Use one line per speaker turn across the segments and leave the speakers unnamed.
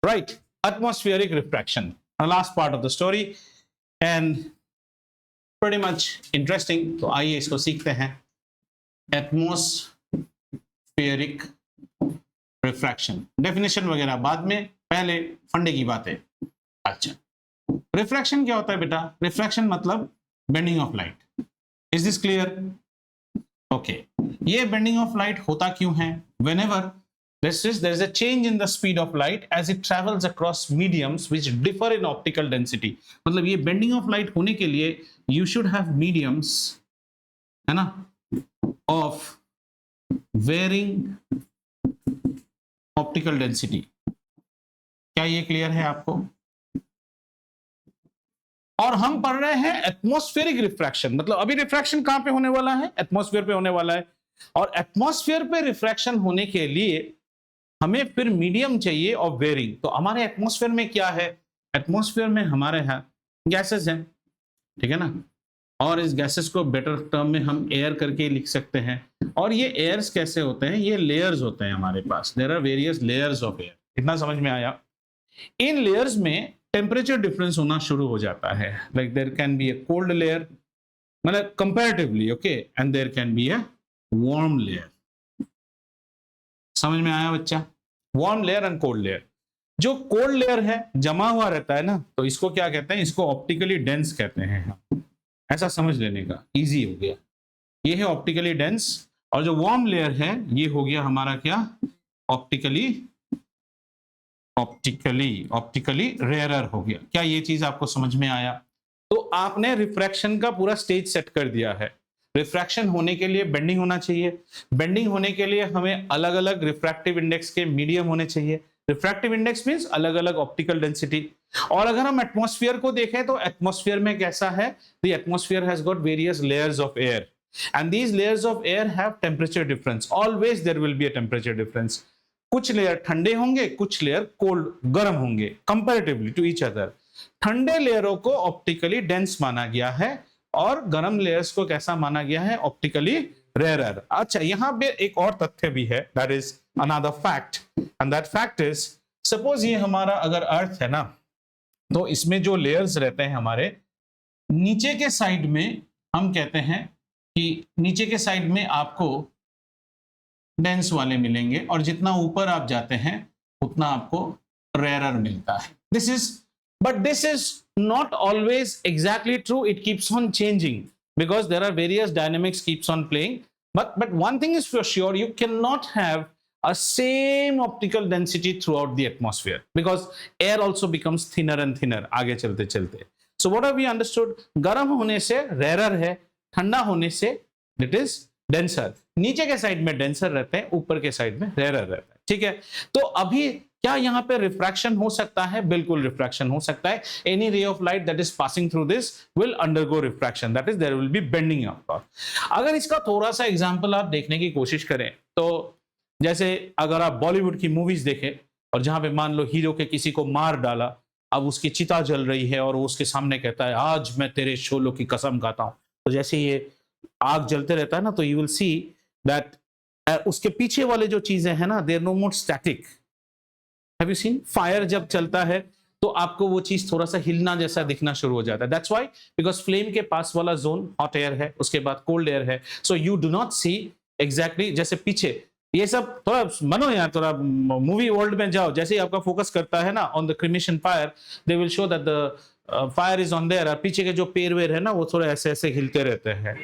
right? Atmospheric refraction, the last part of the story and pretty much interesting. तो आइए इसको सीखते हैं. एटमॉस्फेरिक रिफ्रैक्शन, डेफिनेशन वगैरह बाद में, पहले फंडे की बात है. अच्छा, रिफ्रैक्शन क्या होता है बेटा? रिफ्रैक्शन मतलब bending of light. Is this clear? Okay, ये बेंडिंग ऑफ लाइट होता क्यों है? Whenever there is a change in the speed of light as it travels across mediums which differ in optical density. मतलब ये bending of light होने के लिए you should have mediums, है ना, of varying optical density. क्या ये clear है आपको? और हम पढ़ रहे हैं एटमॉस्फेरिक रिफ्रैक्शन. मतलब अभी रिफ्रैक्शन कहां पे होने वाला है? एटमॉस्फेयर पे होने वाला है. और एटमॉस्फेयर पे रिफ्रैक्शन होने के लिए हमें फिर मीडियम चाहिए और वेरिंग. तो हमारे एटमॉस्फेयर में क्या है? एटमॉस्फेयर में हमारे यहाँ गैसेस हैं, ठीक है ना, और इस गैसेस को बेटर टर्म में हम एयर करके लिख सकते हैं. और ये एयर्स कैसे होते हैं? ये लेयर्स होते हैं हमारे पास. There are various layers of air. इतना समझ में आया? इन लेयर्स में टेम्परेचर डिफरेंस होना शुरू हो जाता है. Like there can be a cold layer, मतलब comparatively, okay, and there can be a warm layer. समझ में आया बच्चा? Warm layer and cold layer. जो कोल्ड लेयर है जमा हुआ रहता है ना, तो इसको क्या कहते हैं? इसको ऑप्टिकली डेंस कहते हैं. ऐसा समझ लेने का, इजी हो गया. ये है ऑप्टिकली डेंस. और जो वार्म लेयर है ये हो गया हमारा क्या? ऑप्टिकली रेयरर हो गया. क्या ये चीज आपको समझ में आया? तो आपने रिफ्रैक्शन का पूरा स्टेज सेट कर दिया है. रिफ्रैक्शन होने के लिए बेंडिंग होना चाहिए. बेंडिंग होने के लिए हमें अलग अलग रिफ्रैक्टिव इंडेक्स के मीडियम होने चाहिए. रिफ्रैक्टिव इंडेक्स मींस अलग अलग ऑप्टिकल डेंसिटी. और अगर हम एटमॉस्फेयर को देखें तो एटमॉस्फेयर में कैसा है? The atmosphere has got various layers of air and these layers of air have temperature difference. Always there will be a temperature difference. कुछ लेयर ठंडे होंगे, कुछ लेयर कोल्ड गर्म होंगे कंपैरेटिवली टू ईच अदर. ठंडे लेयरों को ऑप्टिकली डेंस माना गया है और गर्म लेयर्स को कैसा माना गया है? Optically rarer. अच्छा, यहां पे एक और तथ्य भी है, that is another fact, and that fact is, suppose ये हमारा अगर अर्थ है ना, तो इसमें जो लेयर्स रहते हैं हमारे नीचे के साइड में, हम कहते हैं कि नीचे के साइड में आपको डेंस वाले मिलेंगे और जितना ऊपर आप जाते हैं उतना आपको रेयरर मिलता है. This is, but this is not always exactly true. It keeps on changing because there are various dynamics keeps on playing. But one thing is for sure, you cannot have a same optical density throughout the atmosphere because air also becomes thinner and thinner आगे चलते चलते. So what have we understood? गर्म होने से rarer है, ठंडा होने से it is denser. नीचे के साइड में denser रहते हैं, ऊपर के साइड में rarer रहता है. ठीक है? तो अभी क्या यहाँ पे रिफ्रैक्शन हो सकता है? बिल्कुल रिफ्रैक्शन हो सकता है. Any ray of light that is passing through this will undergo refraction, that is there will be bending of. अगर इसका थोड़ा सा एग्जांपल आप देखने की कोशिश करें तो जैसे अगर आप बॉलीवुड की मूवीज देखें और जहां पे मान लो हीरो के किसी को मार डाला, अब उसकी चिता जल रही है और वो उसके सामने कहता है आज मैं तेरे शोलों की कसम खाता हूं. तो जैसे ये आग जलते रहता है ना, तो यू विल सी दैट उसके पीछे वाले जो चीजें हैं ना, they are no more static. Have you seen? Fire जब चलता है तो आपको वो चीज थोड़ा सा हिलना जैसा दिखना शुरू हो जाता है. That's why, because फ्लेम के पास वाला जोन हॉट एयर है, उसके बाद कोल्ड एयर है. So you do not see exactly, जैसे पीछे ये सब थोड़ा मनो यार, थोड़ा मूवी वर्ल्ड में जाओ, जैसे ही आपका फोकस करता है ना on the cremation fire, they will show that the fire is on their, और पीछे के जो पेड़ वेर है ना वो थोड़े ऐसे ऐसे हिलते रहते हैं.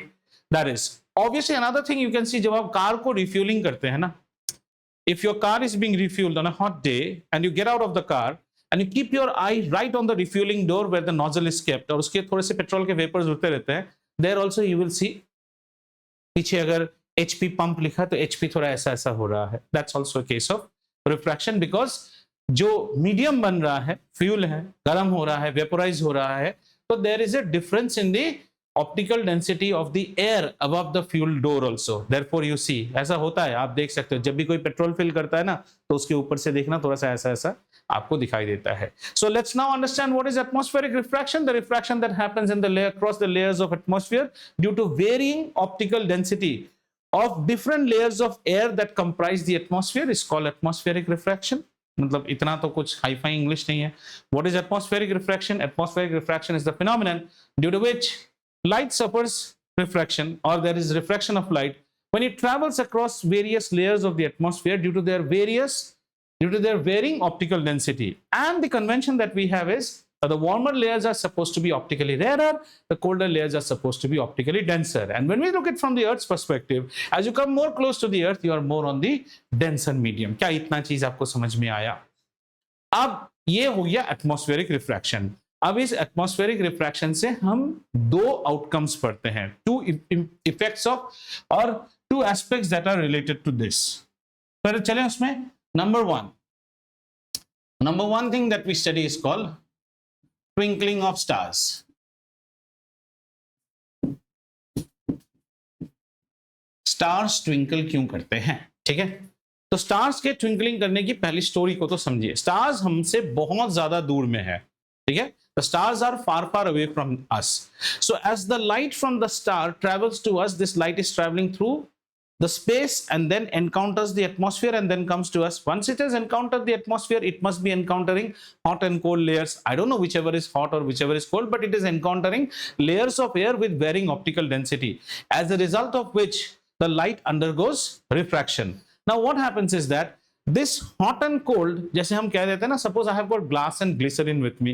That is obviously another thing you can see. जब आप कार को रिफ्यूलिंग करते हैं ना, if your car is being refueled on a hot day and you get out of the car and you keep your eye right on the refueling door where the nozzle is kept, और उसके थोड़े से petrol के vapours उड़ते रहते हैं, there also you will see पीछे अगर HP पंप लिखा है तो HP थोड़ा ऐसा ऐसा हो रहा है. That's also a case of refraction because जो मीडियम बन रहा है, फ्यूल है, गर्म हो रहा है, वेपोराइज हो रहा है, तो there is a difference in the optical density of the air above the fuel door also. Therefore you see, ऐसा होता है, आप देख सकते हो जब भी कोई पेट्रोल फिल करता है ना, तो उसके ऊपर से देखना थोड़ा सा ऐसा ऐसा आपको दिखाई देता है. So let's now understand what is atmospheric refraction. The refraction that happens in the layer across the layers of atmosphere due to varying optical density of different layers of air that comprise the atmosphere is called atmospheric refraction. मतलब इतना तो कुछ hi fi English नहीं है। What is atmospheric refraction? Atmospheric refraction is the phenomenon due to which light suffers refraction or there is refraction of light when it travels across various layers of the atmosphere due to their varying optical density. And the convention that we have is the warmer layers are supposed to be optically rarer, the colder layers are supposed to be optically denser. And when we look at from the Earth's perspective, as you come more close to the Earth, you are more on the denser medium. क्या इतना चीज आपको समझ में आया? अब ये हो गया एटमॉस्फेरिक रिफ्रैक्शन। अब इस एटमॉस्फेरिक रिफ्रैक्शन से हम दो आउटकम्स पढ़ते हैं, टू इफेक्ट्स ऑफ और two aspects that are related to this. फिर चलें उसमें। Number one thing that we study is called twinkling of stars. Stars twinkle क्यों करते हैं? ठीक है, तो स्टार्स के ट्विंकलिंग करने की पहली स्टोरी को तो समझिए। स्टार्स हमसे बहुत ज्यादा दूर में है, ठीक है। The stars are far away from us. So as the light from the star travels to us, this light is traveling through the space and then encounters the atmosphere and then comes to us. Once it has encountered the atmosphere, it must be encountering hot and cold layers. I don't know whichever is hot or whichever is cold, but it is encountering layers of air with varying optical density, as a result of which the light undergoes refraction. Now what happens is that this hot and cold, जैसे हम कह देते हैं ना, suppose I have got glass and glycerin with me,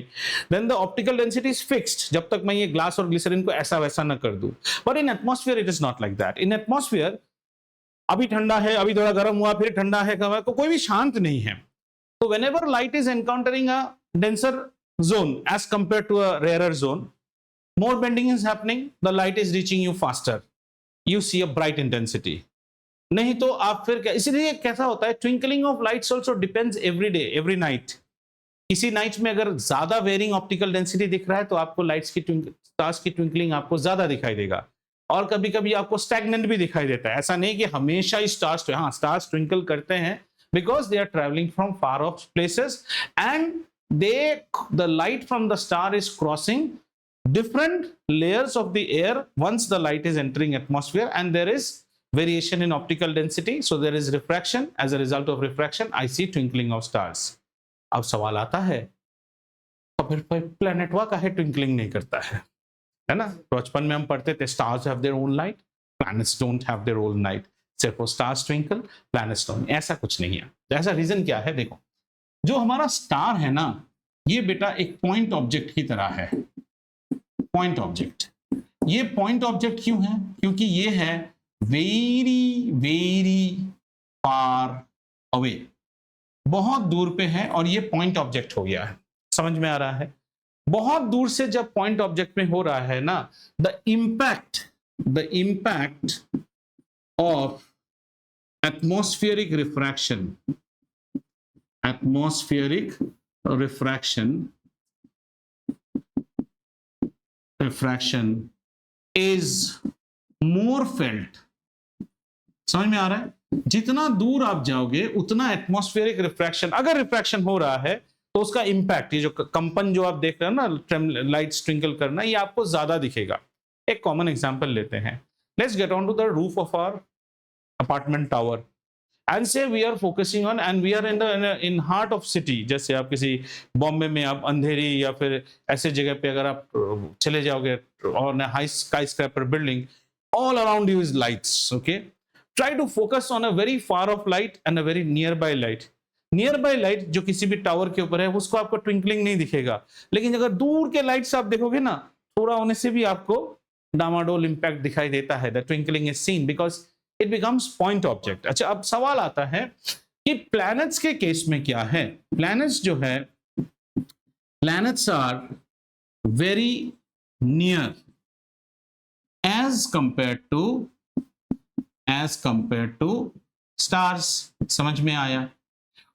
then the optical density is fixed जब तक मैं ये ग्लास और ग्लिसरीन को ऐसा वैसा ना कर दूं। But in atmosphere it is not like that. In atmosphere अभी ठंडा है, अभी थोड़ा गर्म हुआ, फिर ठंडा है, तो कोई भी शांत नहीं है। तो whenever light is encountering a denser zone as compared to a rarer zone, more bending is happening, the light is reaching you faster, you see a bright intensity. नहीं तो आप फिर क्या, इसलिए कैसा होता है, twinkling of lights also depends every day, every night. किसी नाइट में अगर ज्यादा वेरिंग ऑप्टिकल डेंसिटी दिख रहा है तो आपको लाइट्स की स्टार्स की ट्विंकलिंग आपको ज्यादा दिखाई देगा, और कभी कभी आपको स्टैग्नेंट भी दिखाई देता है। ऐसा नहीं कि हमेशा ही स्टार्स ट्विंकल करते हैं, because they are travelling from far off places and the light from the star is crossing different layers of the air once the light is entering atmosphere, and there is variation in optical density, so there is refraction. As a result of refraction, I see twinkling of stars. अब सवाल आता है, तो फिर planet वा काहे twinkling नहीं करता है ना? बचपन में हम पढ़ते थे stars have their own light, planets don't have their own light, सिर्फ स्टार्स ट्विंकल, प्लैनेट्स डोंट। ऐसा कुछ नहीं है। ऐसा रीजन क्या है? देखो, जो हमारा स्टार है ना, ये बेटा एक पॉइंट ऑब्जेक्ट की तरह है। पॉइंट ऑब्जेक्ट, ये पॉइंट ऑब्जेक्ट क्यों है? क्योंकि ये है वेरी फार अवे, बहुत दूर पे है, और ये पॉइंट ऑब्जेक्ट हो गया है। समझ में आ रहा है? बहुत दूर से जब पॉइंट ऑब्जेक्ट में हो रहा है ना, the impact of atmospheric refraction is more felt. समझ में आ रहा है? जितना दूर आप जाओगे उतना एटमॉस्फेरिक रिफ्रैक्शन, अगर रिफ्रैक्शन हो रहा है तो उसका इंपैक्ट, ये जो कंपन जो आप देख रहे हो ना, लाइट ट्विंकल करना, ये आपको ज्यादा दिखेगा। एक कॉमन एग्जांपल लेते हैं। Let's get on to the roof of our apartment tower and say we are focusing on, and we are in heart of city. जैसे आप किसी बॉम्बे में आप अंधेरी या फिर ऐसे जगह पे अगर आप चले जाओगे और high sky scraper building, all around you is lights, okay? Try to focus on a very far off light and a very nearby light. Nearby light जो किसी भी टावर के ऊपर है, उसको आपको ट्विंकलिंग नहीं दिखेगा, लेकिन अगर दूर के लाइट्स आप देखोगे ना, थोड़ा होने से भी आपको डामाडोल इंपैक्ट दिखाई देता है। The twinkling is seen because it becomes point object. अच्छा, अब सवाल आता है कि प्लैनेट्स के केस में क्या है? प्लैनेट्स जो है, planets are very near as compared to stars। समझ में आया?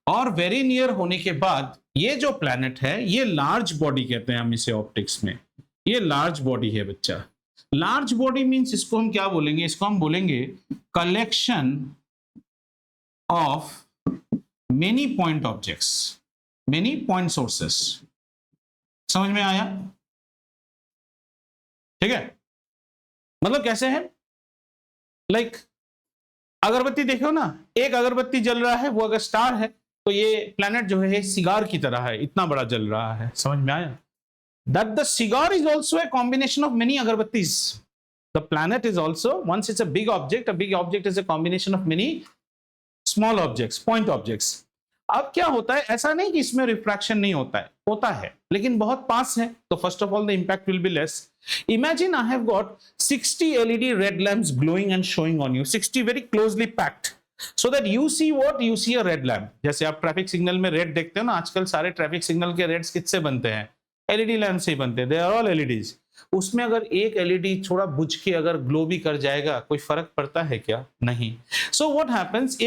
और वेरी नियर होने के बाद ये जो प्लैनेट है, ये लार्ज बॉडी कहते हैं हम इसे ऑप्टिक्स में। ये लार्ज बॉडी है बच्चा। लार्ज बॉडी मींस इसको हम क्या बोलेंगे? इसको हम बोलेंगे collection of many point objects, many point sources. समझ में आया? ठीक है, मतलब कैसे है? लाइक अगरबत्ती देखो ना, एक अगरबत्ती जल रहा है, वो अगर स्टार है तो ये प्लैनेट जो है सिगार की तरह है, इतना बड़ा जल रहा है, समझ में आया? That the cigar is also a combination of many agarbattis. The planet is also, once it's a big object is a combination of many small objects, point objects. अब क्या होता है, ऐसा नहीं कि इसमें रिफ्रैक्शन नहीं होता है, लेकिन बहुत पास है, तो first of all the impact will be less. Imagine I have got 60 LED red lamps glowing and showing on you, 60 very closely packed, so that you see what you see a red lamp. जैसे आप traffic signal में red देखते हो ना, आजकल सारे traffic signal के Reds किससे बनते हैं? एलईडी लैंप से ही बनते हैं, दे आर ऑल एलईडीज. उसमें अगर एक एलईडी थोड़ा बुझ के अगर ग्लो भी कर जाएगा, कोई फर्क पड़ता है क्या? नहीं. So what happens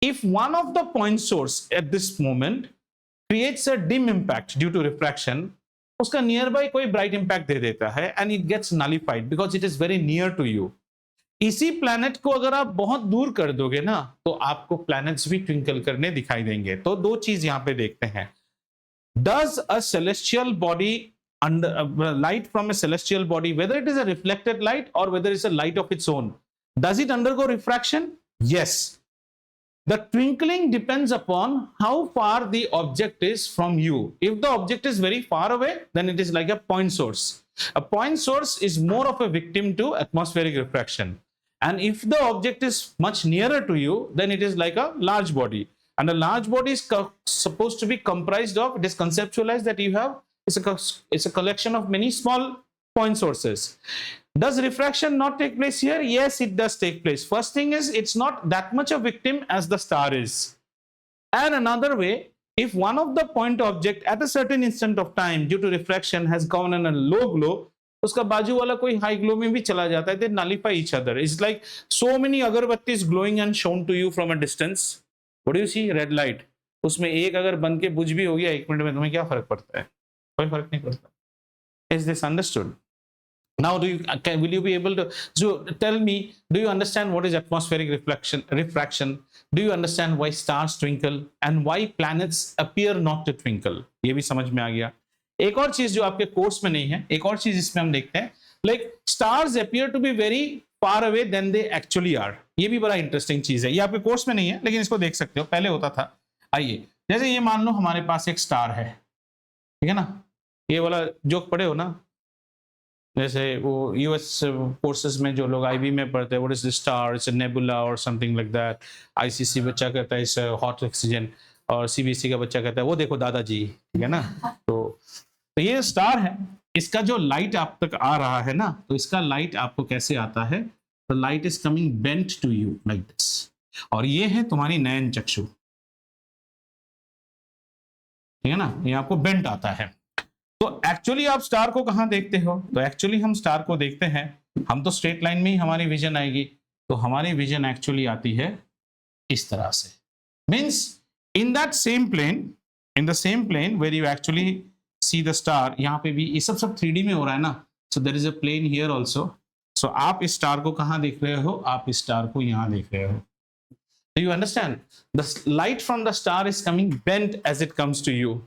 if one of the point source at this moment creates a dim impact due to refraction, उसका nearby कोई bright impact दे देता है and it gets nullified because it is very near to you. इसी planet को अगर आप बहुत दूर कर दोगे ना, तो आपको प्लैनेट्स भी ट्विंकल करने दिखाई देंगे. तो दो चीज यहां पे देखते हैं. Does a celestial body light from a celestial body, whether it is a reflected light or whether it's a light of its own, does it undergo refraction? Yes. The twinkling depends upon how far the object is from you. If the object is very far away, then it is like a point source. A point source is more of a victim to atmospheric refraction. And if the object is much nearer to you, then it is like a large body. And a large body is supposed to be comprised of, it is conceptualized that you have, it's a collection of many small point sources. Does refraction not take place here? Yes, it does take place. First thing is, it's not that much a victim as the star is. And another way, if one of the point object at a certain instant of time due to refraction has gone in a low glow, उसका बाजू वाला कोई high glow में भी चला जाता है, they nullify each other. It's like so many agarbattis glowing and shown to you from a distance. What do you see? Red light. उसमें एक अगर बन के बुझ भी हो गया 1 मिनट में, तुम्हें क्या फर्क पड़ता है? कोई फर्क नहीं पड़ता. Is this understood? Now, will you be able to? So, tell me, do you understand what is atmospheric refraction? Do you understand why stars twinkle and why planets appear not to twinkle? ये भी समझ में आ गया. एक और चीज जो आपके कोर्स में नहीं है, एक और चीज इसमें हम देखते हैं, like stars appear to be very far away than they actually are. ये भी बड़ा इंटरेस्टिंग चीज है. ये आपके कोर्स में नहीं है, लेकिन इसको देख सकते हो, पहले होता था. आइए, जैसे ये मान लो हमारे पास एक स्टार है, ठीक है ना? ये वाला जोक पढ़े हो ना, जैसे वो यूएस कोर्सेज में जो लोग आईबी में पढ़ते हैं, what is the star, it's a nebula और समथिंग लाइक दैट. आईसीसी बच्चा कहता है इट्स हॉट ऑक्सीजन, और सीबीएसई का बच्चा कहता है वो देखो दादाजी, ठीक है ना? तो ये स्टार है, इसका जो लाइट आप तक आ रहा है ना, तो इसका लाइट आपको कैसे आता है? The light is coming bent to you like this, और ये है तुम्हारी नयन चक्षु, ठीक है ना? ये आपको बेंट आता है. तो एक्चुअली आप स्टार को कहां देखते हो? तो एक्चुअली हम स्टार को देखते हैं, हम तो स्ट्रेट लाइन में ही हमारी विजन आएगी, तो हमारी विजन एक्चुअली आती है इस तरह से. Means in that same plane, in the same plane where you actually see the star, यहाँ पे भी ये सब 3D में हो रहा है ना, so there is a plane here also. So आप इस स्टार को कहां देख रहे हो? आप इस स्टार को यहां देख रहे हो. Do you understand? The light from the star is coming bent as it comes to you.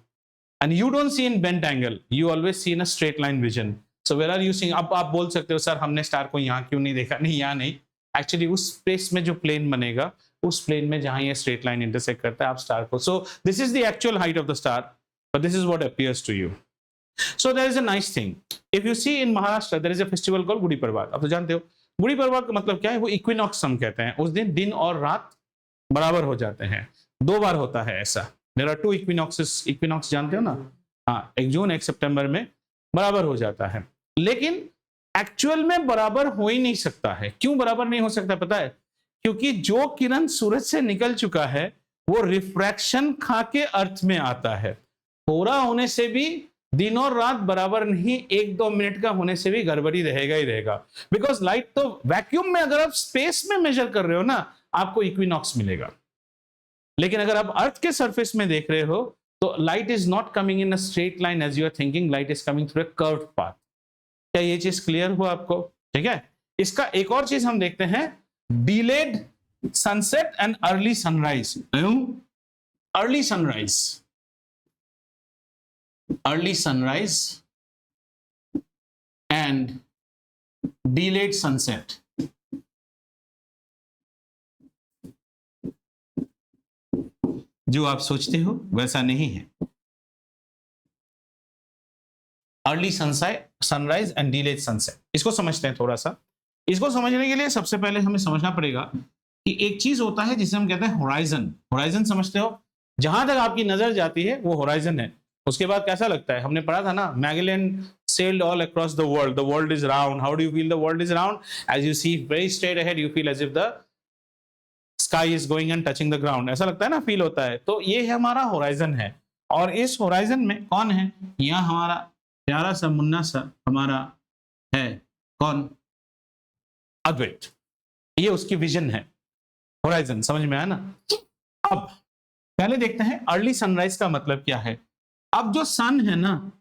And you don't see in bent angle, you always see in a straight line vision. So where are you seeing? अब आप बोल सकते हो sir हमने star को यहाँ क्यों नहीं देखा? नहीं, यहाँ नहीं, एक्चुअली उस स्पेस में जो प्लेन बनेगा, उस प्लेन में जहां ये स्ट्रेट लाइन इंटरसेक्ट करता है, आप स्टार को, so this is the actual height of the star, but this is what appears to you. So there is a nice thing, if you see in Maharashtra there is a festival called Gudi Padwa. आप तो जानते हो गुड़ी पड़वा का मतलब क्या है? वो equinox हम कहते हैं. उस दिन और रात बराबर हो जाते हैं, 2 बार होता है ऐसा. There are 2 equinoxes. इक्विनॉक्स जानते हो ना? हाँ, 1 जून 1 सितंबर में बराबर हो जाता है. लेकिन एक्चुअल में बराबर हो ही नहीं सकता है. क्यों बराबर नहीं हो सकता पता है? क्योंकि जो किरण सूरज से निकल चुका है वो रिफ्रैक्शन खा के अर्थ में आता है. थोड़ा होने से भी दिन और रात बराबर नहीं, 1-2 मिनट का होने से भी गड़बड़ी रहेगा ही रहेगा. बिकॉज लाइट तो वैक्यूम में, अगर आप स्पेस में मेजर कर रहे हो ना, आपको इक्विनॉक्स मिलेगा. लेकिन अगर आप अर्थ के सरफेस में देख रहे हो, तो light is not coming in a straight line as you are thinking, light is coming through a curved path. क्या ये चीज क्लियर हुआ आपको? ठीक है. इसका एक और चीज हम देखते हैं, delayed sunset and early sunrise. Early sunrise, early sunrise and delayed sunset. जो आप सोचते हो वैसा नहीं है। Early sunrise and delayed sunset, इसको समझते हैं थोड़ा सा। इसको समझने के लिए सबसे पहले हमें समझना पड़ेगा कि एक चीज होता है जिसे हम कहते हैं होराइजन। होराइजन समझते हो, जहां तक आपकी नजर जाती है वो होराइजन है। उसके बाद कैसा लगता है, हमने पढ़ा था ना, Magellan sailed all across the world is round. How do you feel the world is round? As you see very straight ahead, you feel as if the sky is going and touching the ground. ऐसा लगता है ना, feel होता है। तो ये है हमारा होराइजन है, और इस होराइजन में कौन है, यहाँ हमारा प्यारा सा मुन्ना सा हमारा है, कौन, अद्वैत। ये उसकी विजन है, होराइजन। समझ में आया ना। अब पहले देखते हैं अर्ली सनराइज का मतलब क्या है। अब जो सन है ना,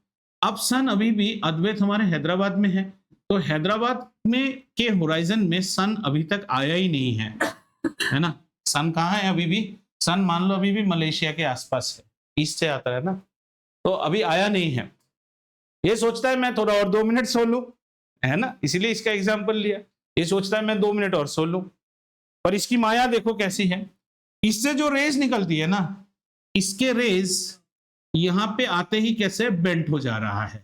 अब सन अभी भी, अद्वैत हमारे हैदराबाद में है, तो हैदराबाद में के होराइजन में सन अभी तक आया ही नहीं है ना। सन कहाँ है अभी भी, सन मान लो अभी भी मलेशिया के आसपास है, ईस्ट से आता है ना, तो अभी आया नहीं है। ये सोचता है मैं थोड़ा और 2 मिनट सो लूं, है ना, इसीलिए इसका एग्जाम्पल लिया। ये सोचता है मैं 2 मिनट और सो लूं, पर इसकी माया देखो कैसी है। इससे जो रेज निकलती है ना, इसके रेज यहां पे आते ही कैसे बेंट हो जा रहा है।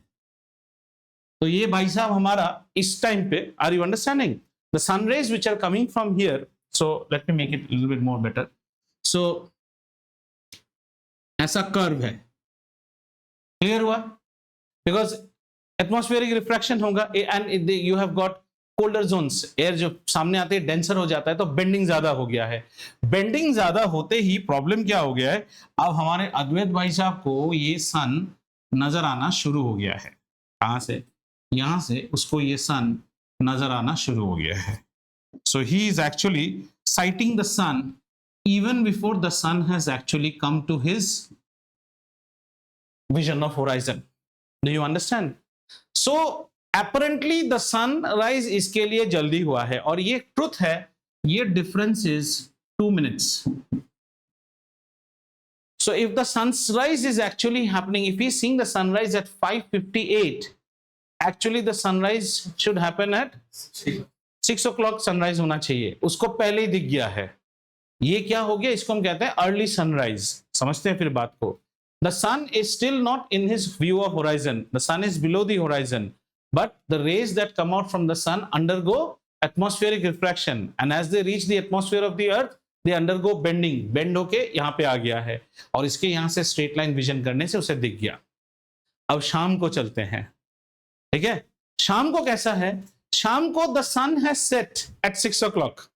तो ये भाई साहब हमारा इस टाइम पे, are you understanding, the sun rays which are coming from here, so let me make it little bit more better. So ऐसा कर्व है, क्लियर हुआ, बिकॉज एटमॉस्फेरिक रिफ्रैक्शन होगा and you have got colder zones, air जो सामने आते हैं denser हो जाता है, तो बेंडिंग ज्यादा हो गया है। बेंडिंग ज्यादा होते ही प्रॉब्लम क्या हो गया है, अब हमारे अद्वैत भाई साहब को ये सन नजर आना शुरू हो गया है। कहां से, यहां से उसको ये सन नजर आना शुरू हो गया है। So he is actually sighting the sun even before the sun has actually come to his vision of horizon. Do you understand? So apparently the sunrise इसके लिए जल्दी हुआ है, और ये ट्रुथ है, ये difference is 2 minutes. So if the sunrise is actually happening, if he's seeing the sunrise at 5:58, actually the sunrise should happen at 6 o'clock sunrise होना चाहिए, उसको पहले ही दिख गया है। ये क्या हो गया, इसको हम कहते हैं अर्ली सनराइज। समझते हैं फिर बात को। The sun is still not in his view of horizon, the sun is below the horizon, but the rays that come out from the sun undergo atmospheric refraction, and as they reach the atmosphere of the earth they undergo bending, bend होके यहाँ पे आ गया है, और इसके यहाँ से straight line vision करने से उसे दिख गया। अब शाम को चलते हैं, ठीक है। शाम को कैसा है, शाम को the sun has set at 6 o'clock.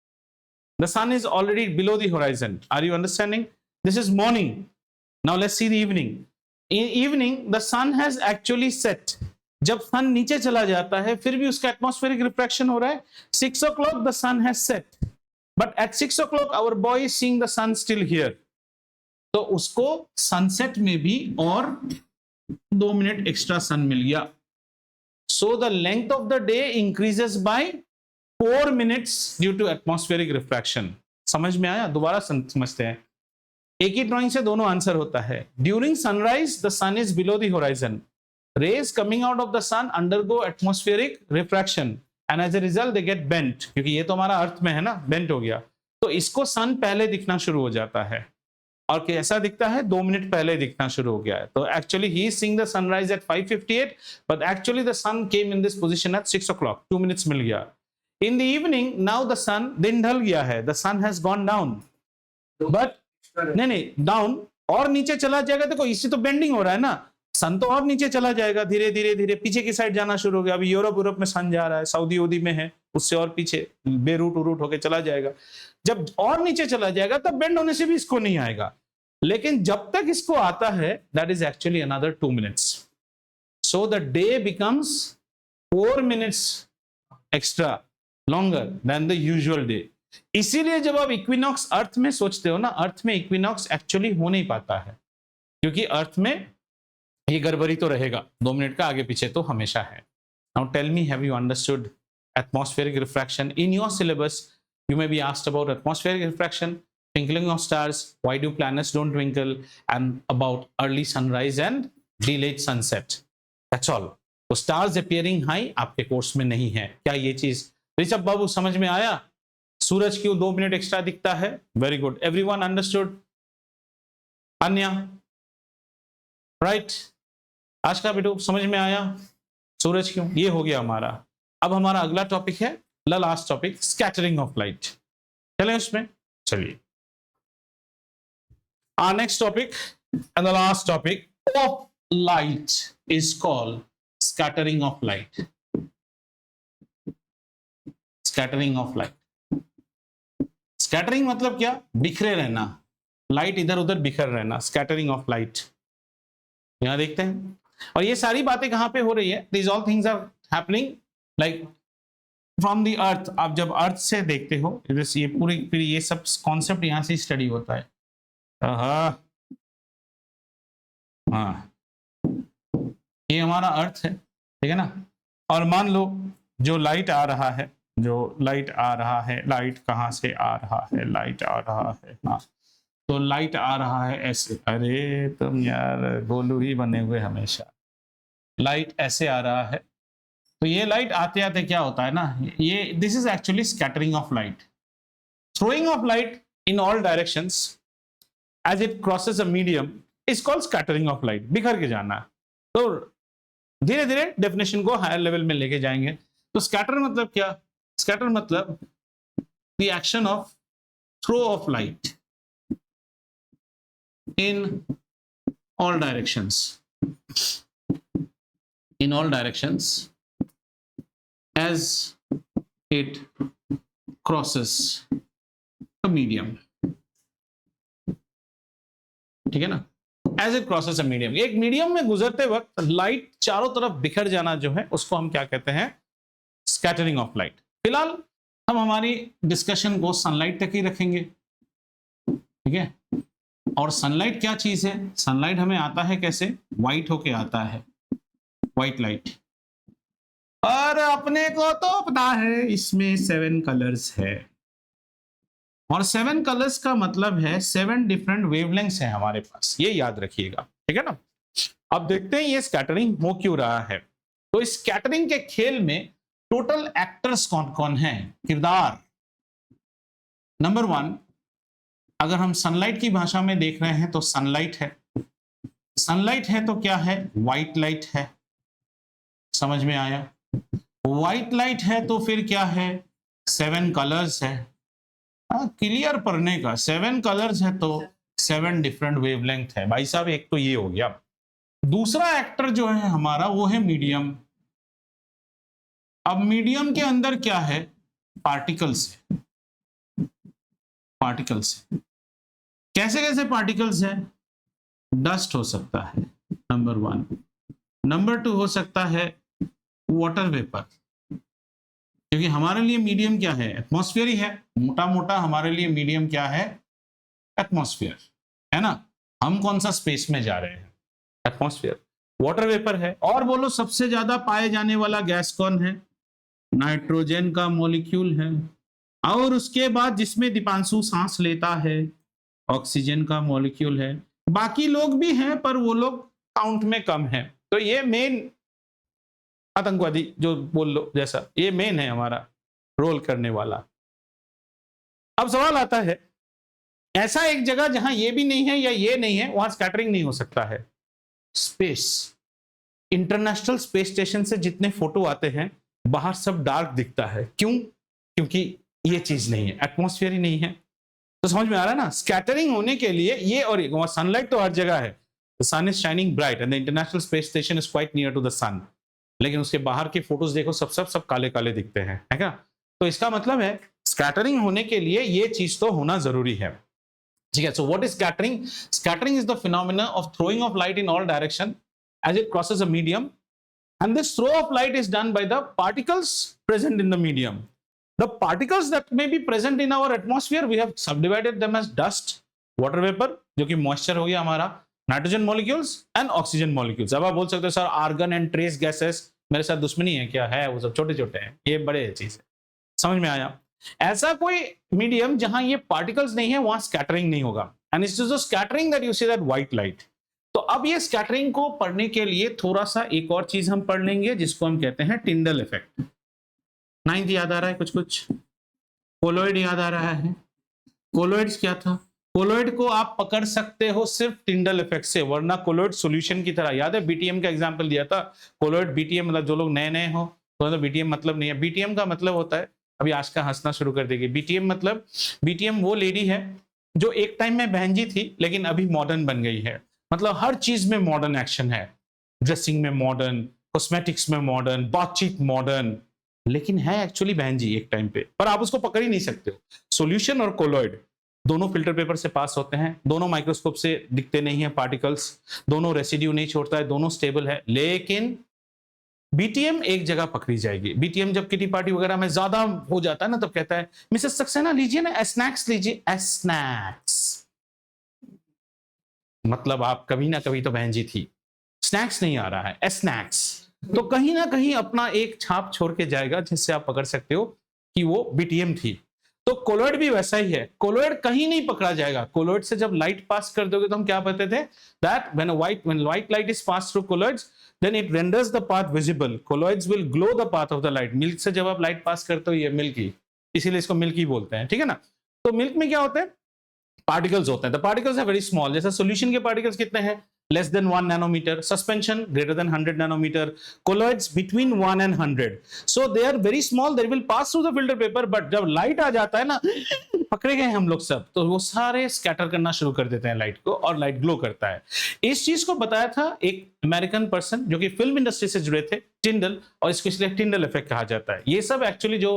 The sun is already below the horizon. Are you understanding? This is morning. Now let's see the evening. In evening, the sun has actually set. जब सन नीचे चला जाता है फिर भी उसका atmospheric refraction हो रहा है। 6 o'clock the sun has set, but at 6 o'clock our boy is seeing the sun still here. तो उसको सनसेट में भी और 2 मिनट एक्स्ट्रा सन मिल गया। So the length of the day increases by 4 minutes due to atmospheric refraction. समझ में आया, दोबारा समझते हैं। एक ही ड्राइंग से दोनों आंसर होता है। During sunrise, the sun is below the horizon. Rays coming out of the sun undergo atmospheric refraction, and as a result they get bent. क्योंकि ये तो हमारा अर्थ में है ना, बेंट हो गया, तो इसको सन पहले दिखना शुरू हो जाता है। और कैसा दिखता है, 2 मिनट पहले दिखना शुरू हो गया है। तो actually he is seeing the sunrise at 5:58, but actually the sun came in this position at 6 o'clock, 2 minutes मिल गया। In the evening now the sun, दिन ढल गया है, the sun has gone down, but नहीं डाउन और नीचे चला जाएगा। देखो इससे तो बेंडिंग हो रहा है ना, सन तो और नीचे चला जाएगा, धीरे धीरे धीरे पीछे की साइड जाना शुरू हो गया। अभी यूरोप में सन जा रहा है, सऊदी उदी में है, उससे और पीछे बेरूट उरूट होके चला जाएगा। जब और नीचे चला जाएगा तब बेंड होने से भी इसको नहीं आएगा, लेकिन जब तक इसको आता है that is actually another 2 minutes. So the day becomes 4 minutes extra longer than the usual day. इसीलिए जब आप इक्विनॉक्स अर्थ में सोचते हो ना, अर्थ में इक्विनॉक्स एक्चुअली हो नहीं पाता है, क्योंकि अर्थ में ये गड़बड़ी तो रहेगा, 2 मिनट का आगे पीछे तो हमेशा है। Now tell me, have you understood atmospheric refraction? In your syllabus you may be asked about atmospheric refraction, twinkling of stars, why do planets don't twinkle, and about early sunrise and delayed sunset. That's all. तो stars appearing high आपके course में नहीं है। क्या ये चीज ऋषभ बाबू समझ में आया? सूरज क्यों 2 मिनट एक्स्ट्रा दिखता है? Very good, everyone understood. अन्य, राइट। आज का वीडियो समझ में आया? सूरज क्यों, ये हो गया हमारा। अब हमारा अगला टॉपिक है, last topic, scattering of light. चलें उसमें, चलिए। Our next topic and the last topic of light is called scattering of light. Scattering of light. Scattering मतलब क्या? बिखरे रहना, लाइट इधर उधर बिखर रहना, स्कैटरिंग ऑफ लाइट। यहां देखते हैं, और ये सारी बातें कहां पे हो रही है? These all things are happening like from the earth। आप जब अर्थ से देखते हो, ये पूरी फिर ये सब कॉन्सेप्ट यहां से स्टडी होता है। हाँ, ये हमारा अर्थ है, ठीक है ना। और मान लो जो लाइट आ रहा है, लाइट कहाँ से आ रहा है? लाइट आ रहा है, हाँ, तो लाइट आ रहा है ऐसे। अरे तुम यार गोलू ही बने हुए हमेशा। लाइट ऐसे आ रहा है, तो ये लाइट आते आते क्या होता है ना, ये this is actually scattering of light, throwing of light in all directions as it crosses a medium is called scattering of light. बिखर के जाना। तो धीरे धीरे डेफिनेशन को हायर लेवल में लेके जाएंगे। तो स्कैटर मतलब क्या? स्कैटर मतलब the action of throw of light in all directions as it crosses a medium, ठीक है ना। As it crosses a medium, एक मीडियम में गुजरते वक्त लाइट चारों तरफ बिखर जाना जो है, उसको हम क्या कहते हैं? Scattering of light. फिलहाल हम हमारी डिस्कशन को सनलाइट तक ही रखेंगे, ठीक है। और सनलाइट क्या चीज है? सनलाइट हमें आता है कैसे? व्हाइट होके आता है, व्हाइट लाइट। और अपने को तो पता है इसमें 7 कलर्स है, और 7 कलर्स का मतलब है 7 डिफरेंट वेवलेंथ्स है हमारे पास, ये याद रखिएगा, ठीक है ना। अब देखते हैं ये स्कैटरिंग हो क्यों रहा है। तो इस स्कैटरिंग के खेल में टोटल एक्टर्स कौन कौन है, किरदार। नंबर 1, अगर हम सनलाइट की भाषा में देख रहे हैं तो सनलाइट है। सनलाइट है तो क्या है? व्हाइट लाइट है। समझ में आया? व्हाइट लाइट है तो फिर क्या है? 7 कलर्स है। क्लियर पढ़ने का, 7 कलर्स है तो 7 डिफरेंट वेवलेंथ है भाई साहब। एक तो ये हो गया। दूसरा एक्टर जो है हमारा वो है मीडियम। अब मीडियम के अंदर क्या है? पार्टिकल्स है। पार्टिकल्स है, कैसे कैसे पार्टिकल्स है? डस्ट हो सकता है, नंबर 1। नंबर 2 हो सकता है वाटर वेपर, क्योंकि हमारे लिए मीडियम क्या है? एटमॉस्फेयर ही है। मोटा मोटा हमारे लिए मीडियम क्या है? एटमॉस्फेयर, है ना। हम कौन सा स्पेस में जा रहे हैं? एटमॉस्फेयर। वाटर वेपर है। और बोलो सबसे ज्यादा पाए जाने वाला गैस कौन है? नाइट्रोजन का मॉलिक्यूल है। और उसके बाद जिसमें दीपांशु सांस लेता है, ऑक्सीजन का मॉलिक्यूल है। बाकी लोग भी हैं पर वो लोग काउंट में कम हैं। तो ये मेन आतंकवादी जो बोल लो जैसा, ये मेन है हमारा रोल करने वाला। अब सवाल आता है, ऐसा एक जगह जहां ये भी नहीं है या ये नहीं है, वहां स्कैटरिंग नहीं हो सकता है। स्पेस, इंटरनेशनल स्पेस स्टेशन से जितने फोटो आते हैं बाहर सब डार्क दिखता है। क्यों? क्योंकि ये चीज नहीं है, एटमॉस्फेयर ही नहीं है। तो समझ में आ रहा है ना। स्कैटरिंग होने के लिए ये, और सनलाइट तो हर जगह है। The sun is shining bright and the international space station is quite near to the sun, लेकिन उसके बाहर की फोटोज देखो, सब काले काले दिखते हैं, है क्या। तो इसका मतलब है स्कैटरिंग होने के लिए ये चीज तो होना जरूरी है, ठीक है। So what is scattering? Scattering is the phenomena of throwing of light in all direction as it crosses a medium, and this throw of light is done by the particles present in the medium. The particles that may be present in our atmosphere, we have subdivided them as dust, water vapor जो कि moisture हो गया हमारा, nitrogen molecules and oxygen molecules। अब आप बोल सकते हो sir argon and trace gases मेरे साथ दुश्मनी है क्या? है, वो सब छोटे छोटे हैं, ये बड़े चीज है। समझ में आया? ऐसा कोई मीडियम जहां ये पार्टिकल्स नहीं है वहां स्कैटरिंग नहीं होगा, and it's the scattering that you see that white light. तो अब ये स्कैटरिंग को पढ़ने के लिए थोड़ा सा एक और चीज हम पढ़ लेंगे जिसको हम कहते हैं टिंडल इफेक्ट। 9th याद आ रहा है? कुछ कोलोइड याद आ रहा है? कोलोइड्स क्या था? कोलॉइड को आप पकड़ सकते हो सिर्फ टिंडल इफेक्ट से, वरना कोलॉइड सॉल्यूशन की तरह, याद है बीटीएम का एग्जांपल दिया था, कोलॉइड बीटीएम, मतलब जो लोग नए नए हो तो बीटीएम मतलब नहीं है। बीटीएम का मतलब होता है, अभी आज का हंसना शुरू कर देगी, बीटीएम मतलब, बीटीएम वो लेडी है जो एक टाइम में बहन जी थी लेकिन अभी मॉडर्न बन गई है, मतलब हर चीज में मॉडर्न एक्शन है, ड्रेसिंग में मॉडर्न, कॉस्मेटिक्स में मॉडर्न, बातचीत मॉडर्न, लेकिन है एक्चुअली बहन जी एक टाइम पे, पर आप उसको पकड़ ही नहीं सकते हो। सॉल्यूशन और कोलॉइड दोनों फिल्टर पेपर से पास होते हैं, दोनों माइक्रोस्कोप से दिखते नहीं है पार्टिकल्स, दोनों रेसिड्यू नहीं छोड़ता है, दोनों स्टेबल है, लेकिन बीटीएम एक जगह पकड़ी जाएगी। बीटीएम जब किटी पार्टी वगैरह में ज्यादा हो जाता है ना, तब कहता है मिसेस सक्सेना लीजिए ना स्नैक्स लीजिए, स्नैक्स, मतलब आप कभी ना कभी तो बहन जी थी, स्नैक्स नहीं आ रहा है, स्नैक्स, तो कहीं ना कहीं अपना एक छाप छोड़ के जाएगा जिससे आप पकड़ सकते हो कि वो बीटीएम थी। तो कोलॉइड भी वैसा ही है, कोलॉइड कहीं नहीं पकड़ा जाएगा। कोलॉइड से जब लाइट पास कर दोगे तो हम क्या कहते थे, that when white light is pass through colloids then it renders the path visible, colloids will glow the path of the light. Milk से जब आप लाइट पास करते हो, ये मिल्की, इसीलिए इसको मिल्की बोलते हैं, ठीक है ना। तो मिल्क में क्या होता है, पार्टिकल्स होते हैं, the particles are very small, जैसे सॉल्यूशन के पार्टिकल्स कितने हैं, less than 1 nanometer, suspension greater than 100 nanometer, colloids between 1 and 100, so they are very small, they will pass through the filter paper, but जब light आ जाता है ना, पकड़े गए हम लोग सब, तो वो सारे स्कैटर करना शुरू कर देते हैं लाइट को, और लाइट ग्लो करता है। इस चीज को बताया था एक अमेरिकन पर्सन जो कि फिल्म इंडस्ट्री से जुड़े थे, टिंडल, और इसको इसलिए टिंडल इफेक्ट कहा जाता है। ये सब एक्चुअली जो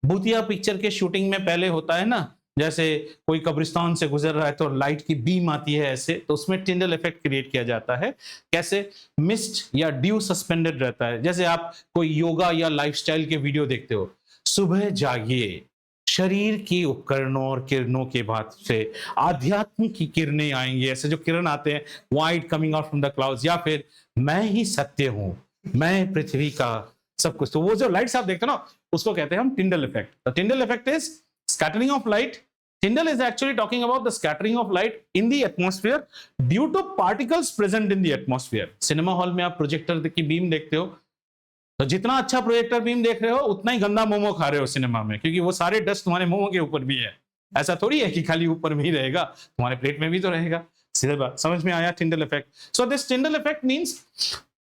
भूतिया पिक्चर के शूटिंग में पहले होता है ना, जैसे कोई कब्रिस्तान से गुजर रहा है तो लाइट की बीम आती है ऐसे, तो उसमें टिंडल इफेक्ट क्रिएट किया जाता है। कैसे, मिस्ट या ड्यू सस्पेंडेड रहता है, जैसे आप कोई योगा या लाइफस्टाइल के वीडियो देखते हो, सुबह जागिए, शरीर की उपकरणों और किरणों के बाद से आध्यात्म की किरणें आएंगी, ऐसे जो किरण आते हैं, white coming out from the clouds, या फिर मैं ही सत्य हूं, मैं पृथ्वी का सब कुछ, तो वो जो लाइट्स आप देखते हो ना, उसको कहते हैं हम Tyndall effect. The Tyndall effect is scattering of light. Tyndall is actually talking about the scattering of light in the atmosphere due to particles present in the atmosphere. Cinema hall में आप प्रोजेक्टर की beam देखते हो, तो जितना अच्छा projector beam देख रहे हो उतना ही गंदा मोमो खा रहे हो सिनेमा में, क्योंकि वो सारे डस्ट तुम्हारे मोमो के ऊपर भी है। ऐसा थोड़ी है कि खाली ऊपर में ही रहेगा, तुम्हारे प्लेट में भी तो रहेगा। सीधे बात, समझ में आया Tyndall effect? So this Tyndall effect means,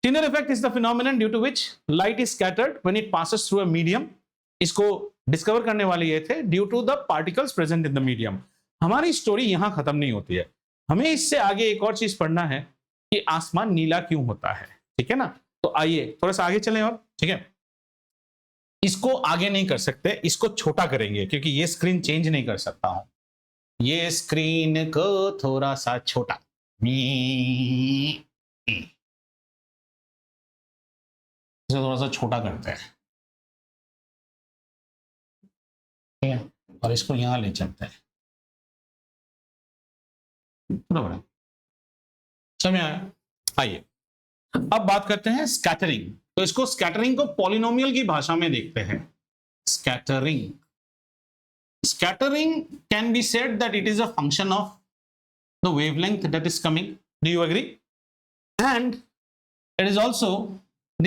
Tyndall effect is the phenomenon due to which light is scattered when it passes through a medium. इसको डिस्कवर करने वाले ये थे due to the particles present in the medium. हमारी story यहां खत्म नहीं होती है, हमें इससे आगे एक और चीज पढ़ना है कि आसमान नीला क्यों होता है, ठीक है ना। तो आइए थोड़ा सा आगे चलें, और ठीक है, इसको आगे नहीं कर सकते, इसको छोटा करेंगे क्योंकि ये स्क्रीन चेंज नहीं कर सकता हूं, ये स्क्रीन को थोड़ा सा छोटा, इसे थोड़ा सा छोटा करते हैं, और इसको यहां ले चलते हैं, बराबर, समझ आया। आइए अब बात करते हैं स्कैटरिंग। तो इसको, स्कैटरिंग को पॉलिनोमियल की भाषा में देखते हैं। Scattering, scattering can be said that it is a function of the wavelength that is coming, do you agree, and it is also the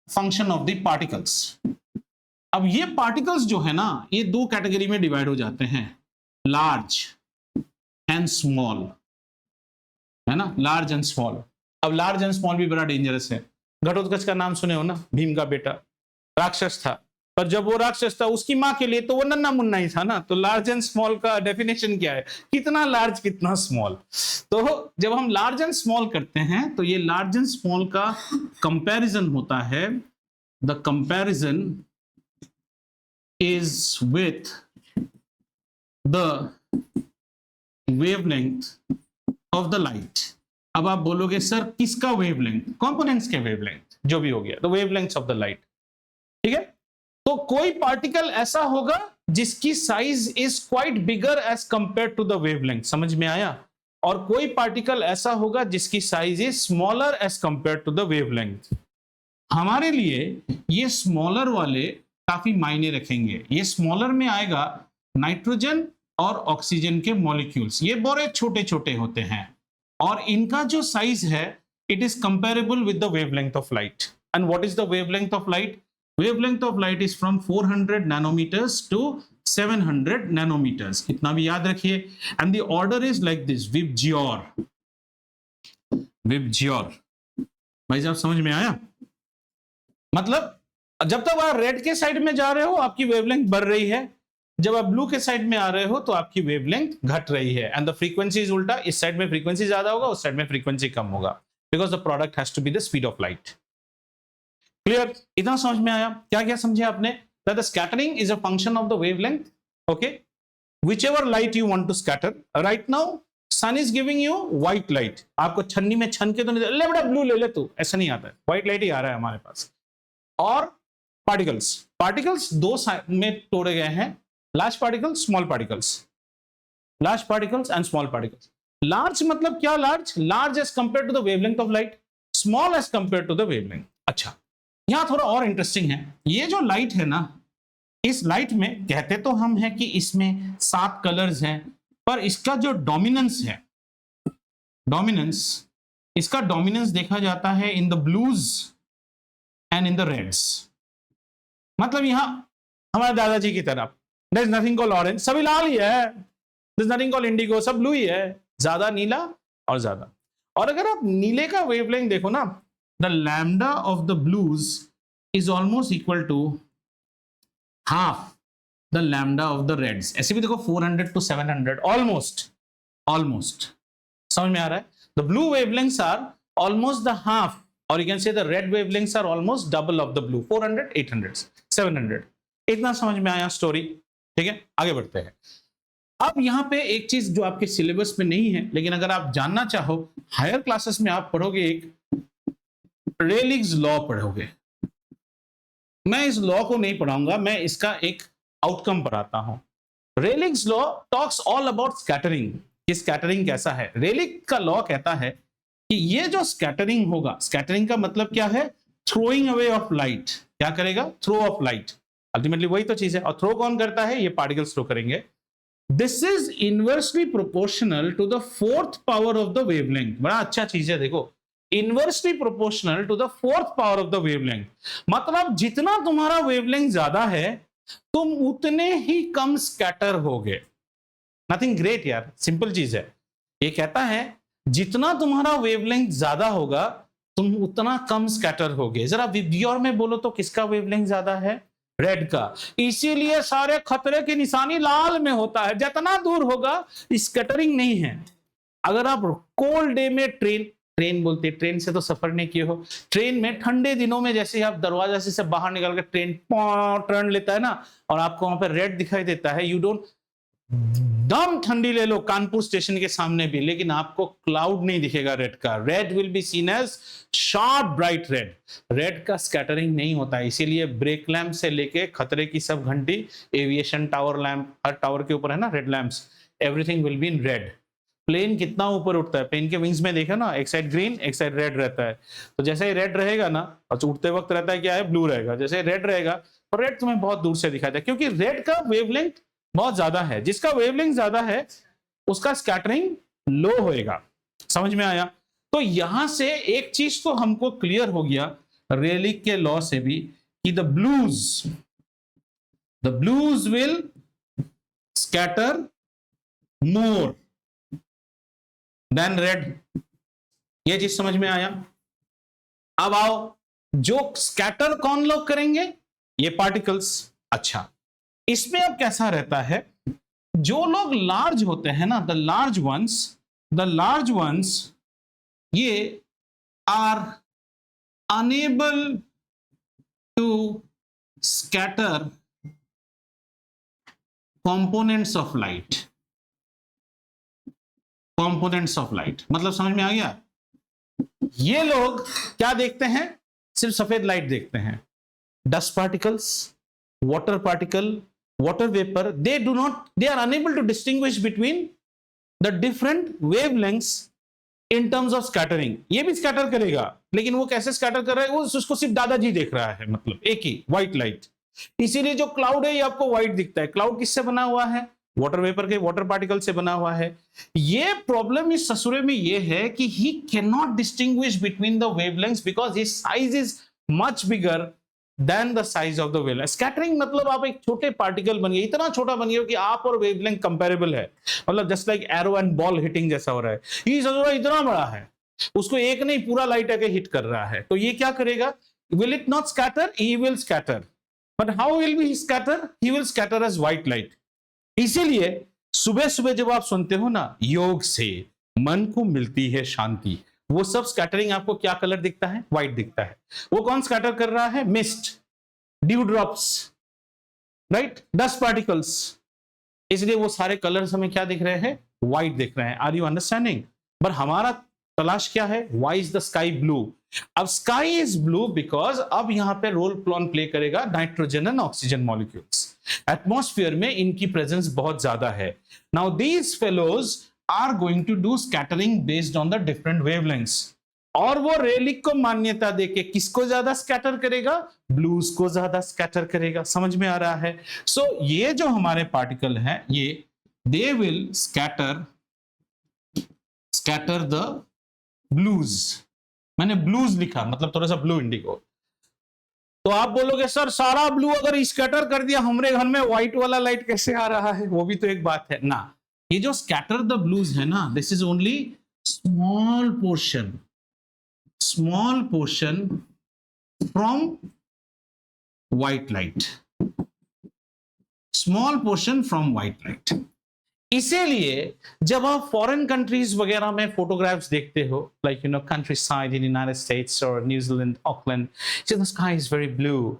function of the particles. अब ये पार्टिकल्स जो है ना, ये दो कैटेगरी में डिवाइड हो जाते हैं, लार्ज एंड स्मॉल, है ना, लार्ज एंड स्मॉल। अब लार्ज एंड स्मॉल भी बड़ा डेंजरस है। घटोत्कच का नाम सुने हो ना, भीम का बेटा राक्षस था, पर जब वो राक्षस था उसकी माँ के लिए तो वो नन्ना मुन्ना ही था ना। तो लार्ज एंड स्मॉल का डेफिनेशन क्या है, कितना लार्ज कितना स्मॉल। तो जब हम लार्ज एंड स्मॉल करते हैं तो ये लार्ज एंड स्मॉल का कंपैरिजन होता है, the comparison is with the wavelength of the light। अब आप बोलोगे सर किसका वेवलेंथ, कंपोनेंट्स के वेवलेंथ, जो भी हो गया, तो वेवलेंथ्स ऑफ द लाइट, ठीक है। तो कोई पार्टिकल ऐसा होगा जिसकी size is quite bigger as compare to the wavelength, समझ में आया, और कोई पार्टिकल ऐसा होगा जिसकी size is smaller as compare to the wavelength. हमारे लिए ये स्मॉलर वाले काफी मायने रखेंगे। ये स्मॉलर में आएगा नाइट्रोजन और ऑक्सीजन के मॉलिक्यूल्स, ये बड़े छोटे छोटे होते हैं, और इनका जो साइज है it is comparable with the wavelength of light. And what is the wavelength of light? Wavelength of light is from 400 nanometers to 700 nanometers, इतना भी याद रखिए। And the order is like this, VIBGYOR. VIBGYOR भाई साहब समझ में आया? मतलब जब तक आप रेड के साइड में जा रहे हो आपकी वेवलेंथ बढ़ रही है, जब आप ब्लू के साइड में आ रहे हो तो आपकी वेवलेंथ घट रही है। एंड द फ्रीक्वेंसी इज उल्टा, इस साइड में फ्रीक्वेंसी ज्यादा होगा, उस साइड में फ्रीक्वेंसी कम होगा, because the product has to be the speed of light. Clear? इतना समझ में आया? क्या क्या समझे आपने? That the scattering is a function of the wavelength. Okay, whichever light you want to scatter, right now sun is giving you white light। आपको छन्नी में छन के तो नहीं, ले बेटा ब्लू ले ले तू, ऐसा नहीं आता है, व्हाइट लाइट ही आ रहा है हमारे पास। और पार्टिकल्स, पार्टिकल्स दो में तोड़े गए हैं, large particles, small particles, large particles and small particles. Large मतलब क्या? Large, large as compare to the wavelength of light, small as compare to the wavelength. अच्छा, यहां थोड़ा और इंटरेस्टिंग है, ये जो लाइट है ना, इस लाइट में कहते तो हम हैं कि इसमें 7 कलर्स हैं, पर इसका जो डोमिनेंस है, डोमिनेंस, इसका डोमिनेंस देखा जाता है in the blues and in the reds. मतलब यहां हमारे दादाजी की तरफ there is nothing called orange, सभी लाल ही है, there is nothing called indigo, सब ब्लू ही है, ज्यादा नीला और ज्यादा। और अगर आप नीले का वेवलेंथ देखो ना, the lambda of the blues is almost equal to half the lambda of the reds। ऐसे भी देखो 400 to 700, almost समझ में आ रहा है? The blue wavelengths are almost the half, or you can say the red wavelengths are almost double of the blue, 400, 800, 700। इतना समझ में आया स्टोरी? ठीक है, आगे बढ़ते हैं। अब यहाँ पे एक चीज जो आपके सिलेबस में नहीं है, लेकिन अगर आप जानना चाहो, हायर क्लासेस में आप पढ़ोगे, एक रेलिग्स लॉ पढ़ोगे। मैं इस लॉ को नहीं पढ़ाऊंगा, मैं इसका एक आउटकम पढ़ाता हूं। Rayleigh's law talks all about scattering, कि स्कैटरिंग कैसा है। रेलिग का लॉ कहता है कि ये जो स्कैटरिंग होगा, स्कैटरिंग का मतलब क्या है? Throwing away of light. क्या करेगा? थ्रो ऑफ लाइट, अल्टीमेटली वही तो चीज है। और थ्रो कौन करता है? ये पार्टिकल्स थ्रो करेंगे। This is inversely proportional to the 4th power of the wavelength. बड़ा अच्छा चीज है, देखो, inversely proportional to the 4th power of the wavelength. मतलब जितना तुम्हारा वेवलेंथ ज्यादा है, तुम उतने ही कम स्कैटर होगे। नथिंग ग्रेट यार, सिंपल चीज है। ये कहता है जितना तुम्हारा वेवलेंथ ज्यादा होगा, तुम उतना कम स्कैटर होगे। जरा विबज्योर में बोलो तो किसका वेवलेंथ ज्यादा है? रेड का। इसीलिए सारे खतरे की निशानी लाल में होता है। जितना दूर होगा स्कैटरिंग नहीं है। अगर आप कोल्ड डे में ट्रेन बोलते, ट्रेन से तो सफर नहीं किए हो, ट्रेन में ठंडे दिनों में जैसे आप दरवाजा से बाहर निकल कर ट्रेन टर्न लेता है ना, और आपको वहां पर रेड दिखाई देता है, यू डोंट, दम ठंडी ले लो कानपुर स्टेशन के सामने भी, लेकिन आपको क्लाउड नहीं दिखेगा रेड का। Red will be seen as sharp bright red. Red का स्कैटरिंग नहीं होता है। इसीलिए ब्रेक लैंप से लेके खतरे की सब घंटी, एविएशन टावर लैंप, हर टावर के ऊपर है ना red lamps, everything will be in red. Plane कितना ऊपर उठता है, प्लेन के विंग्स में देखा ना, एक साइड ग्रीन एक साइड रेड रहता है। तो जैसे ही रेड रहेगा ना, और उठते वक्त रहता है क्या है? ब्लू रहेगा। जैसे रेड रहेगा तो रेड तुम्हें बहुत दूर से दिखाई देगा, क्योंकि रेड का वेवलेंथ बहुत ज्यादा है। जिसका वेवलेंथ ज्यादा है उसका स्कैटरिंग लो होएगा। समझ में आया? तो यहां से एक चीज तो हमको क्लियर हो गया रेलिग के लॉ से भी, कि the blues will scatter more than red. ये चीज समझ में आया? अब आओ, जो स्कैटर कौन लोग करेंगे? ये पार्टिकल्स। अच्छा, इसमें अब कैसा रहता है? जो लोग लार्ज होते हैं ना, द लार्ज वंस ये are unable to scatter components of light. Components of light मतलब समझ में आ गया? ये लोग क्या देखते हैं? सिर्फ सफेद लाइट देखते हैं। Dust particles, water particle, water vapor, they are unable to distinguish between the different wavelengths in terms of scattering। ये भी स्कैटर करेगा, लेकिन वो कैसे स्कैटर कर रहा है? वो उसको सिर्फ दादाजी देख रहा है, मतलब एक ही व्हाइट लाइट। इसीलिए जो क्लाउड है ये आपको व्हाइट दिखता है। क्लाउड किससे बना हुआ है? वाटर वेपर के, वाटर पार्टिकल से बना हुआ है। ये प्रॉब्लम इस ससुरे में ये है कि he cannot distinguish between the wavelengths because his size is much bigger than the size of the wavelength. Scattering मतलब आप एक छोटे पार्टिकल बन गए, इतना छोटा बन गए हो कि आप और वेवलेंथ कंपेरेबल है, मतलब just like arrow and ball hitting जैसा हो रहा है। ये सोच इतना बड़ा है, उसको एक नहीं पूरा लाइट आके हिट कर रहा है, तो ये क्या करेगा? Will it not scatter? He will scatter, but how will be scatter? He will scatter as white light. इसीलिए सुबह सुबह जब आप सुनते हो ना, योग से मन को मिलती है शांति, वो सब स्कैटरिंग आपको क्या कलर दिखता है? व्हाइट दिखता है। वो कौन स्कैटर कर रहा है? Mist, due drops, right, dust particles. इसलिए वो सारे कलर्स हमें क्या दिख रहे हैं? व्हाइट दिख रहे हैं। Are you understanding? पर हमारा तलाश क्या है? Why is the sky blue? अब स्काई इज ब्लू बिकॉज अब यहां पे रोल प्ले करेगा nitrogen and oxygen molecules. Atmosphere में इनकी प्रेजेंस बहुत ज्यादा है। Now these fellows are going to do scattering based on the different wavelengths, और वो रेलिक को मान्यता देके किसको ज्यादा स्कैटर करेगा? ब्लूज को ज्यादा स्कैटर करेगा। समझ में आ रहा है? सो ये जो हमारे पार्टिकल हैं, ये they will scatter the blues. मैंने ब्लूज लिखा, मतलब थोड़ा सा ब्लू इंडिगो। तो आप बोलोगे सर सारा ब्लू अगर स्कैटर कर दिया, हमारे घर में व्हाइट वाला लाइट कैसे आ रहा है? वो भी तो एक बात है ना। ये जो स्कैटर द ब्लूज है ना, this is only small portion from white light, small portion from white light. इसीलिए जब आप फॉरेन कंट्रीज वगैरह में फोटोग्राफ्स देखते हो, like you know countryside in United States और New Zealand, Auckland, the sky is very blue,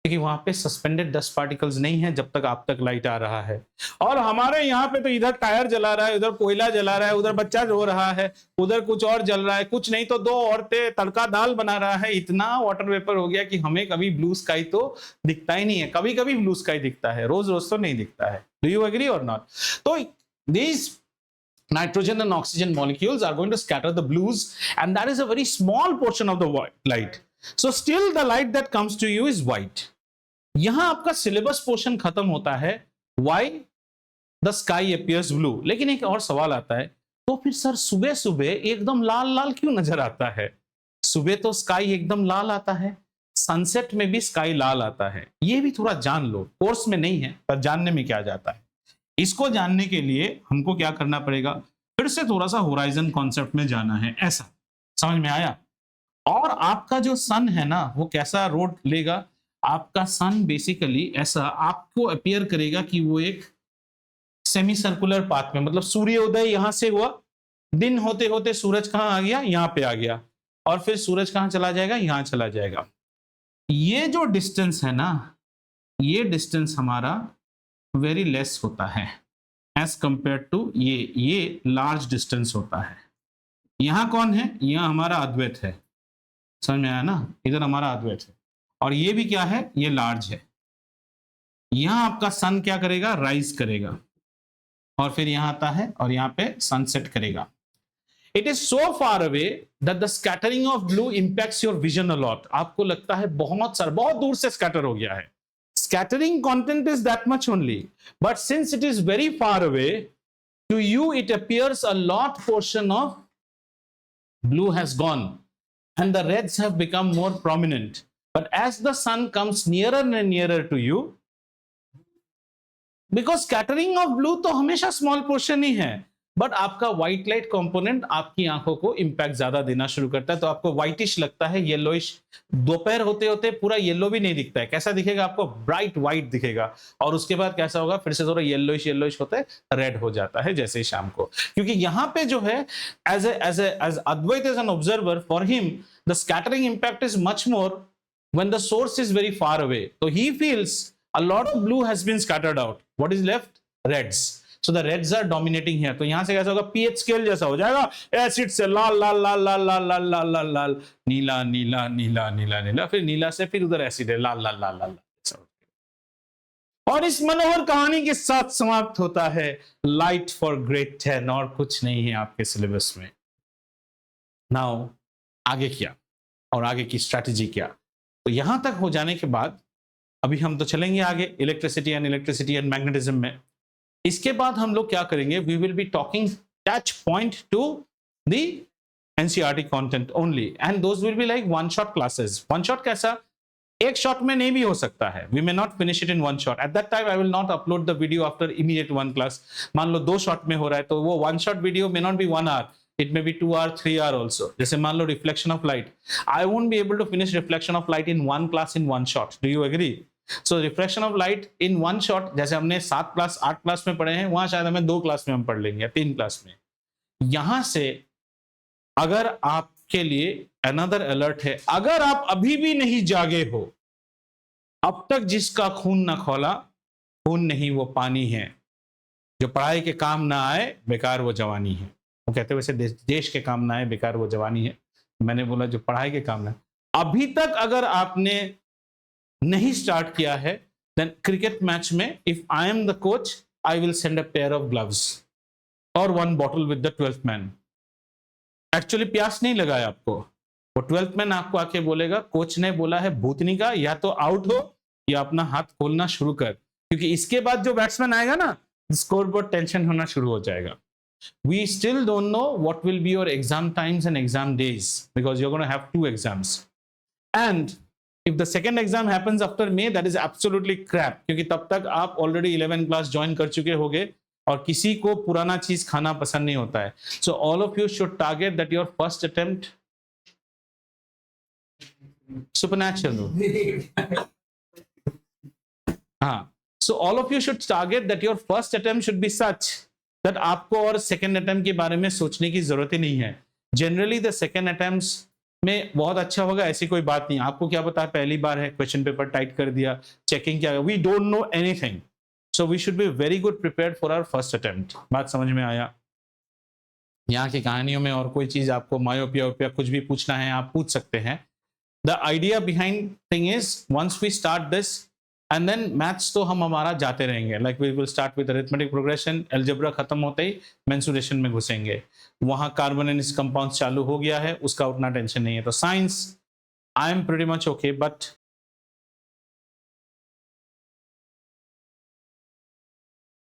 क्योंकि वहां पे सस्पेंडेड डस्ट पार्टिकल्स नहीं है जब तक आप तक लाइट आ रहा है। और हमारे यहाँ पे तो इधर टायर जला रहा है, उधर कोयला जला रहा है, उधर बच्चा रो रहा है, उधर कुछ और जल रहा है, कुछ नहीं तो 2 औरतें तड़का दाल बना रहा है। इतना वाटर वेपर हो गया कि हमें कभी ब्लू स्काई तो दिखता ही नहीं है। कभी कभी ब्लू स्काई दिखता है, रोज रोज तो नहीं दिखता है। डू यू एग्री और नॉट? तो these nitrogen and oxygen molecules are going to scatter the blues, and that is a very small portion of the light. So still the light that comes to you is white. यहां आपका syllabus portion खत्म होता है, why the sky appears blue। लेकिन एक और सवाल आता है, तो फिर सर सुबह सुबह एकदम लाल लाल क्यों नजर आता है? सुबह तो स्काई एकदम लाल आता है, सनसेट में भी स्काई लाल आता है। ये भी थोड़ा जान लो, कोर्स में नहीं है पर जानने में क्या जाता है। इसको जानने के लिए हमको क्या करना पड़ेगा? फिर से थोड़ा सा होराइजन कॉन्सेप्ट में जाना है। ऐसा समझ में आया? और आपका जो सन है ना, वो कैसा रोड लेगा? आपका सन बेसिकली ऐसा आपको अपीयर करेगा कि वो एक सेमी सर्कुलर पाथ में, मतलब सूर्योदय यहां से हुआ, दिन होते होते सूरज कहां आ गया? यहां पे आ गया, और फिर सूरज कहां चला जाएगा? यहां चला जाएगा। ये जो डिस्टेंस है ना, ये डिस्टेंस हमारा वेरी लेस होता है एज कंपेयर टू ये लार्ज डिस्टेंस होता है। यहां कौन है? यहां हमारा अद्वैत है। समझ में आया ना? इधर हमारा अद्वैत है, और ये भी क्या है? ये लार्ज है। यहां आपका सन क्या करेगा? राइज करेगा, और फिर यहां आता है और यहां पे सनसेट करेगा। It is so far away that the scattering of blue impacts your vision a lot. आपको लगता है बहुत दूर से स्कैटर हो गया है। Scattering content is that much only, but since it is very far away, to you it appears a lot portion of blue has gone and the reds have become more prominent. But as the sun comes nearer and nearer to you, because scattering of blue तो हमेशा small portion ही है, but आपका white light component आपकी आंखों को impact ज्यादा देना शुरू करता है, तो आपको व्हाइटिश लगता है, येलोइश। दोपहर होते होते पूरा येलो भी नहीं दिखता है, कैसा दिखेगा आपको? ब्राइट व्हाइट दिखेगा, और उसके बाद कैसा होगा? फिर से थोड़ा येलोइश होता है, रेड हो जाता है जैसे ही शाम को। क्योंकि यहाँ पे जो है as Advait as an observer, for him the scattering impact is much more when the source is very far away, so he feels a lot of blue has been scattered out. What is left? Reds. So the reds are dominating here. तो यहां से कैसा होगा? PH scale जैसा हो जाएगा, acid से लाल लाल लाल लाल लाल लाल लाल लाल लाल, नीला नीला नीला नीला नीला, फिर नीला से फिर उधर एसिड है, लाल लाल लाल लाल। और इस मनोहर कहानी के साथ समाप्त होता है लाइट फॉर ग्रेड 10। और कुछ नहीं है आपके सिलेबस में। नाउ आगे क्या, और आगे की स्ट्रैटेजी क्या? तो यहां तक हो जाने के बाद अभी हम तो चलेंगे आगे इलेक्ट्रिसिटी एंड मैग्नेटिज्म में। इसके बाद हम लोग क्या करेंगे? We will be talking touch point to the NCERT content only, and those will be like one shot classes. One shot कैसा? एक शॉट में नहीं भी हो सकता है, we may not finish it in one shot. At that time I will not upload the video after immediate one class. मान लो 2 शॉट में हो रहा है तो वो one shot video may not be 1 hour, it may be 2 hour 3 hour also। जैसे मान लो reflection of light, I won't be able to finish reflection of light in one class in one shot, do you agree? So reflection of light in one shot, जैसे हमने 7 class 8 class में पढ़े हैं, वहां शायद हमें 2 क्लास में हम पढ़ लेंगे या 3 क्लास में। यहां से अगर आपके लिए अनदर अलर्ट है, अगर आप अभी भी नहीं जागे हो, अब तक जिसका खून ना खोला, खून नहीं वो पानी है, जो पढ़ाई के काम ना आए बेकार वो जवानी है। वो कहते हैं वैसे देश के काम ना आए बेकार वो जवानी है, मैंने बोला जो पढ़ाई के काम ना। अभी तक अगर आपने नहीं स्टार्ट किया है, देन क्रिकेट मैच में if I am the coach, I will send a pair of gloves और 1 bottle with the 12th man. Actually प्यास नहीं लगा है आपको, वो 12th मैन आपको आके बोलेगा कोच ने बोला है भूतनी का, या तो आउट हो या अपना हाथ खोलना शुरू कर, क्योंकि इसके बाद जो बैट्समैन आएगा ना, स्कोर बोर्ड टेंशन होना शुरू हो जाएगा। We still don't know what will be your exam times and exam days because you're going to have 2 exams. And if the second exam happens after May, that is absolutely crap, क्योंकि तब तक आप already 11 class join कर चुके होगे और किसी को पुराना चीज खाना पसंद नहीं होता है। So all of you should target that your first attempt supernatural। हाँ, so all of you should target that your first attempt should be such that आपको और सेकेंड अटेम्प्ट के बारे में सोचने की जरूरत ही नहीं है। जनरली द सेकेंड अटेम्प्ट्स में बहुत अच्छा होगा ऐसी कोई बात नहीं। आपको क्या पता है, पहली बार है, क्वेश्चन पेपर टाइट कर दिया, चेकिंग क्या, we don't know anything, so we should be very good prepared for our first attempt. बात समझ में आया? यहाँ की कहानियों में और कोई चीज आपको मायोपिया कुछ भी पूछना है आप पूछ सकते हैं। The idea behind thing is once we start this and then maths तो हम हमारा जाते रहेंगे, like we will start with arithmetic progression, algebra खत्म होते ही मेंसुरेशन में घुसेंगे, वहां कार्बन एंड कंपाउंड्स चालू हो गया है, उसका उतना टेंशन नहीं है। तो science I am pretty much okay, but